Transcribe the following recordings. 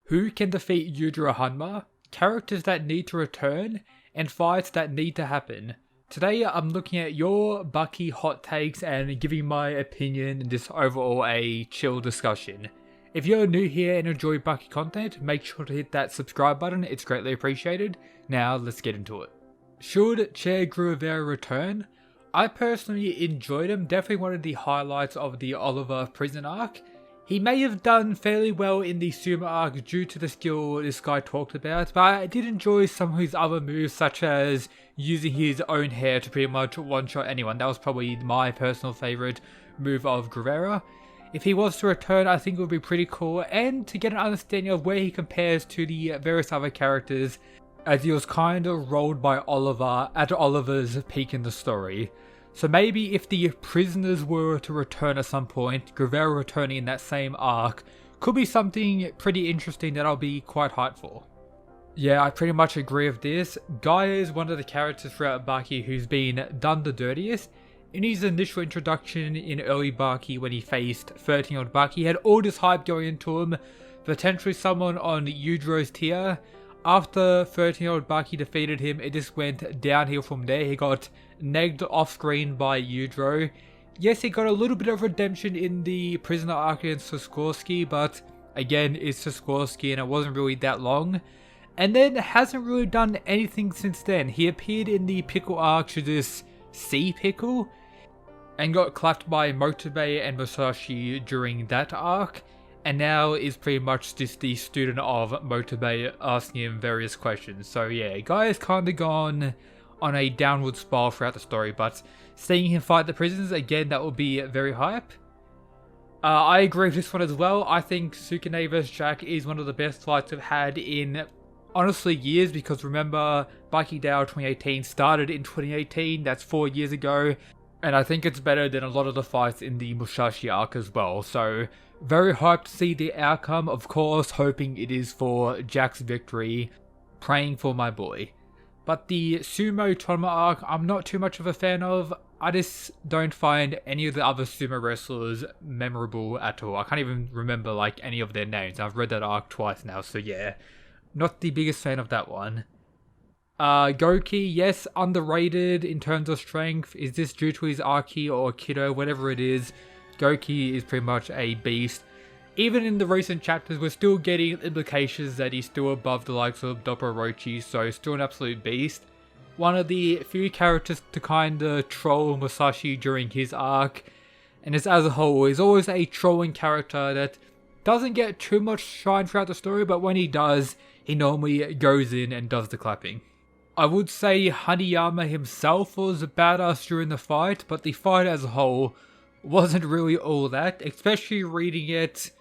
Who can defeat Yujiro Hanma, characters that need to return, and fights that need to happen. Today I'm looking at your Baki hot takes and giving my opinion and just overall a chill discussion. If you're new here and enjoy Baki content, make sure to hit that subscribe button, it's greatly appreciated. Now let's get into it. Should Che Guevara return? I personally enjoyed him, definitely one of the highlights of the Oliver prison arc. He may have done fairly well in the Sumo arc due to the skill this guy talked about, but I did enjoy some of his other moves, such as using his own hair to pretty much one-shot anyone. That was probably my personal favourite move of Guevara. If he was to return, I think it would be pretty cool, and to get an understanding of where he compares to the various other characters, as he was kind of rolled by Oliver at Oliver's peak in the story. So maybe if the prisoners were to return at some point, Guevara returning in that same arc could be something pretty interesting that I'll be quite hyped for. Yeah, I pretty much agree with this. Gaia is one of the characters throughout Baki who's been done the dirtiest. In his initial introduction in early Baki when he faced 13-year-old Baki, he had all this hype going into him, potentially someone on Yujiro's tier. After 13-year-old Baki defeated him, it just went downhill from there. He got negged off screen by Yujiro. Yes, he got a little bit of redemption in the prisoner arc against Sikorsky, but again, it's Sikorsky and it wasn't really that long. And then hasn't really done anything since then. He appeared in the Pickle arc to just see Pickle and got clapped by Motobe and Musashi during that arc. And now is pretty much just the student of Motobe asking him various questions. So yeah, guy has kind of gone on a downward spiral throughout the story, but seeing him fight the prisoners, again, that will be very hype. I agree with this one as well. I think Sukune vs Jack is one of the best fights I've had in, honestly, years, because remember, Baki Dao 2018 started in 2018, that's 4 years ago, and I think it's better than a lot of the fights in the Musashi arc as well, so very hyped to see the outcome, of course, hoping it is for Jack's victory, praying for my boy. But the Sumo tournament arc, I'm not too much of a fan of. I just don't find any of the other sumo wrestlers memorable at all. I can't even remember like any of their names. I've read that arc twice now, so yeah. Not the biggest fan of that one. Gouki, yes, underrated in terms of strength. Is this due to his Aki or Kido, whatever it is. Gouki is pretty much a beast. Even in the recent chapters, we're still getting implications that he's still above the likes of Dopporochi, so still an absolute beast. One of the few characters to kinda troll Musashi during his arc, and as a whole, is always a trolling character that doesn't get too much shine throughout the story, but when he does, he normally goes in and does the clapping. I would say Hanayama himself was a badass during the fight, but the fight as a whole wasn't really all that, especially reading it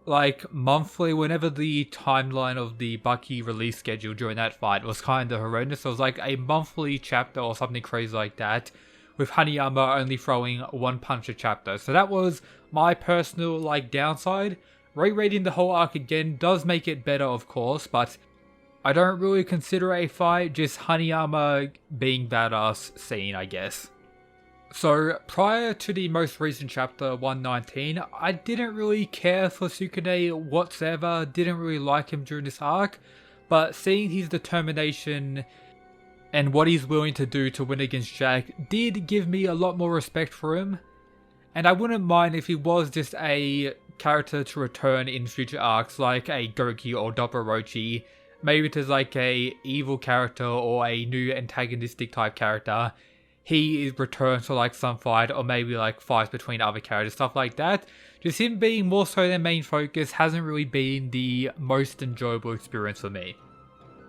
like monthly whenever the timeline of the Baki release schedule during that fight was kind of horrendous. It was like a monthly chapter or something crazy like that, with Hanayama only throwing one punch a chapter. So that was my personal like downside. Rereading the whole arc again does make it better, of course, but I don't really consider a fight, just Hanayama being badass scene, I guess. So, prior to the most recent chapter, 119, I didn't really care for Sukune whatsoever, didn't really like him during this arc, but seeing his determination and what he's willing to do to win against Jack did give me a lot more respect for him, and I wouldn't mind if he was just a character to return in future arcs, like a Gouki or Dopporochi, maybe it is like a evil character or a new antagonistic type character. He returns to like some fight, or maybe like fights between other characters, stuff like that. Just him being more so their main focus hasn't really been the most enjoyable experience for me.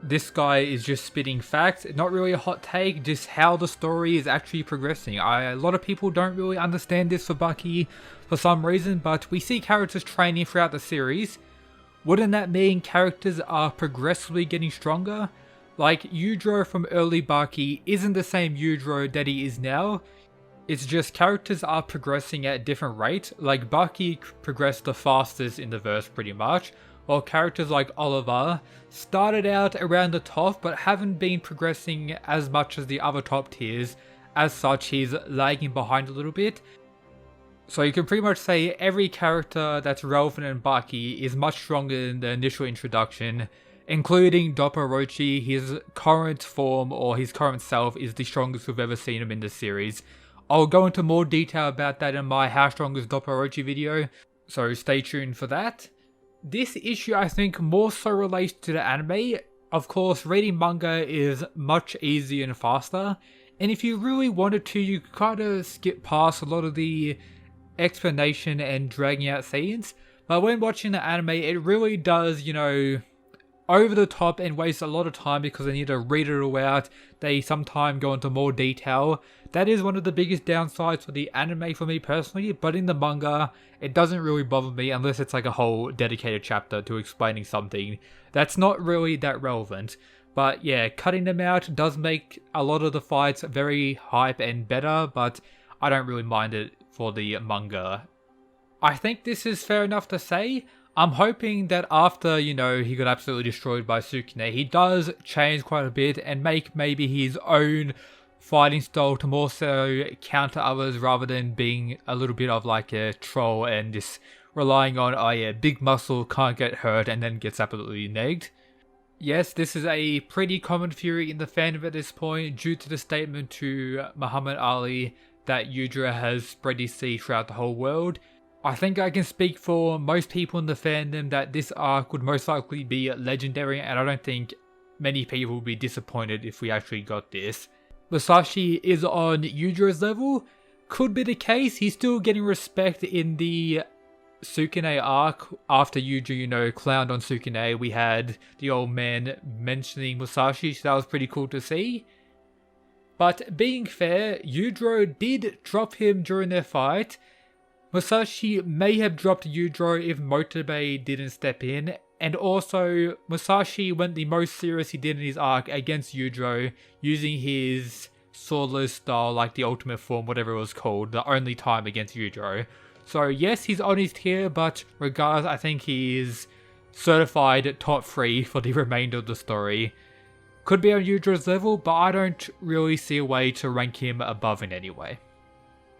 This guy is just spitting facts, not really a hot take, just how the story is actually progressing. A lot of people don't really understand this for Baki for some reason, but we see characters training throughout the series. Wouldn't that mean characters are progressively getting stronger? Like, Yujiro from early Baki isn't the same Yujiro that he is now. It's just characters are progressing at different rates. Like, Baki progressed the fastest in the verse pretty much, while characters like Oliver started out around the top but haven't been progressing as much as the other top tiers. As such, he's lagging behind a little bit. So you can pretty much say every character that's relevant in Baki is much stronger than the initial introduction, including Orochi. His current form, or his current self, is the strongest we've ever seen him in the series. I'll go into more detail about that in my How Strong is Orochi video, so stay tuned for that. This issue I think more so relates to the anime. Of course, reading manga is much easier and faster, and if you really wanted to, you could kind of skip past a lot of the explanation and dragging out scenes, but when watching the anime, it really does, over the top and waste a lot of time because they need to read it all out. They sometimes go into more detail. That is one of the biggest downsides for the anime for me personally, but in the manga, it doesn't really bother me unless it's like a whole dedicated chapter to explaining something that's not really that relevant. But yeah, cutting them out does make a lot of the fights very hype and better, but I don't really mind it for the manga. I think this is fair enough to say. I'm hoping that after, he got absolutely destroyed by Sukune, he does change quite a bit and make maybe his own fighting style to more so counter others rather than being a little bit of like a troll and just relying on, oh yeah, big muscle, can't get hurt, and then gets absolutely negged. Yes, this is a pretty common theory in the fandom at this point due to the statement to Muhammad Ali that Yujiro has spread his seed throughout the whole world. I think I can speak for most people in the fandom that this arc would most likely be legendary, and I don't think many people would be disappointed if we actually got this. Musashi is on Yujiro's level. Could be the case. He's still getting respect in the Sukune arc. After Yujiro, clowned on Sukune, we had the old man mentioning Musashi, so that was pretty cool to see. But being fair, Yujiro did drop him during their fight. Musashi may have dropped Yujiro if Motobe didn't step in, and also Musashi went the most serious he did in his arc against Yujiro, using his swordless style, like the ultimate form, whatever it was called, the only time against Yujiro. So yes, he's on his tier, but regardless, I think he is certified top 3 for the remainder of the story. Could be on Yujiro's level, but I don't really see a way to rank him above in any way.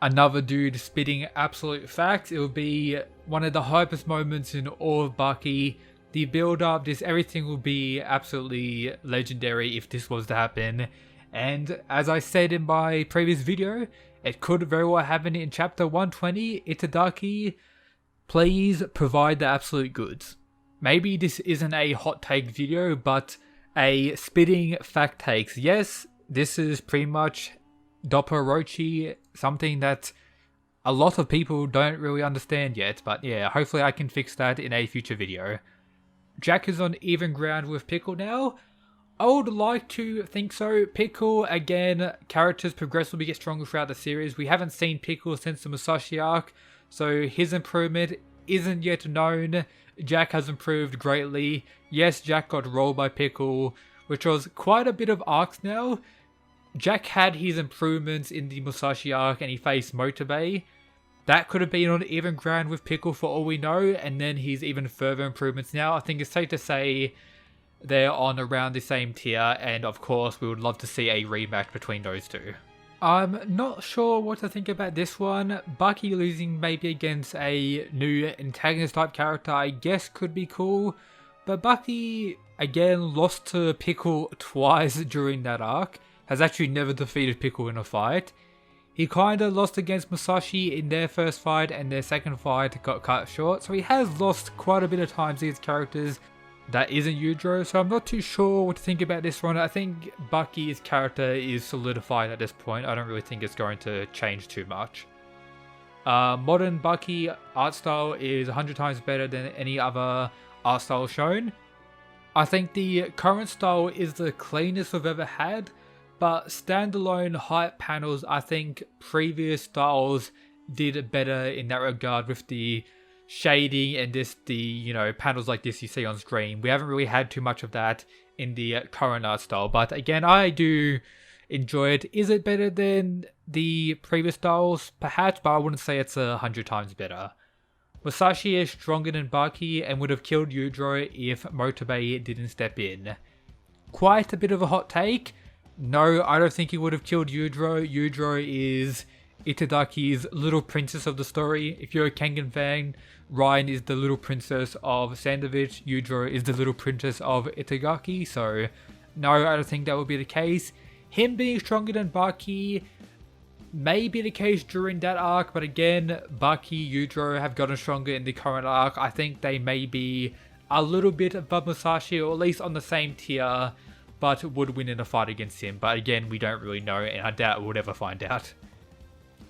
Another dude spitting absolute facts. It will be one of the hypest moments in all of Baki. The build up, everything will be absolutely legendary if this was to happen. And as I said in my previous video, it could very well happen in chapter 120. Itadaki, please provide the absolute goods. Maybe this isn't a hot take video, but a spitting fact takes. Yes, this is pretty much Orochi, something that a lot of people don't really understand yet, but yeah, hopefully I can fix that in a future video. Jack is on even ground with Pickle now. I would like to think so. Pickle, again, characters progressively get stronger throughout the series. We haven't seen Pickle since the Musashi arc, so his improvement isn't yet known. Jack has improved greatly. Yes, Jack got rolled by Pickle, which was quite a bit of arcs now. Jack had his improvements in the Musashi arc and he faced Motobe. That could have been on even ground with Pickle for all we know, and then his even further improvements now. I think it's safe to say they're on around the same tier, and of course we would love to see a rematch between those two. I'm not sure what to think about this one. Baki losing maybe against a new antagonist type character I guess could be cool, but Baki again lost to Pickle twice during that arc. Has actually never defeated Pickle in a fight. He kinda lost against Musashi in their first fight, and their second fight got cut short, so he has lost quite a bit of times against characters that isn't Yujiro, so I'm not too sure what to think about this one. I think Baki's character is solidified at this point. I don't really think it's going to change too much. Modern Baki art style is 100 times better than any other art style shown. I think the current style is the cleanest we've ever had, but standalone hype panels, I think previous styles did better in that regard with the shading and just the, panels like this you see on screen. We haven't really had too much of that in the current art style, but again, I do enjoy it. Is it better than the previous styles? Perhaps, but I wouldn't say it's 100 times better. Musashi is stronger than Baki and would have killed Yujiro if Motobe didn't step in. Quite a bit of a hot take. No, I don't think he would have killed Yujiro. Yujiro is Itadaki's little princess of the story. If you're a Kengan fan, Ryan is the little princess of Sandovich, Yujiro is the little princess of Itagaki, so no, I don't think that will be the case. Him being stronger than Baki may be the case during that arc, but again, Baki, Yujiro have gotten stronger in the current arc. I think they may be a little bit above Musashi, or at least on the same tier, but would win in a fight against him. But again, we don't really know, and I doubt we'll ever find out.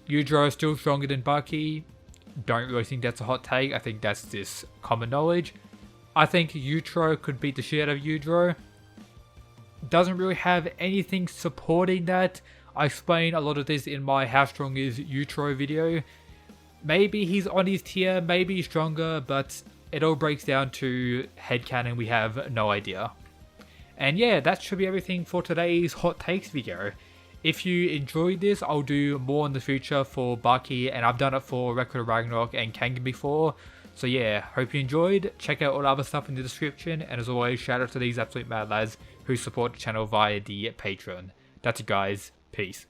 Yujiro is still stronger than Baki. Don't really think that's a hot take. I think that's just common knowledge. I think Yujiro could beat the shit out of Yujiro. Doesn't really have anything supporting that. I explain a lot of this in my How Strong is Yujiro video. Maybe he's on his tier, maybe he's stronger, but it all breaks down to headcanon. We have no idea. And yeah, that should be everything for today's hot takes video. If you enjoyed this, I'll do more in the future for Baki, and I've done it for Record of Ragnarok and Kangen before. So yeah, hope you enjoyed. Check out all the other stuff in the description, and as always, shout out to these absolute mad lads who support the channel via the Patreon. That's it guys, peace.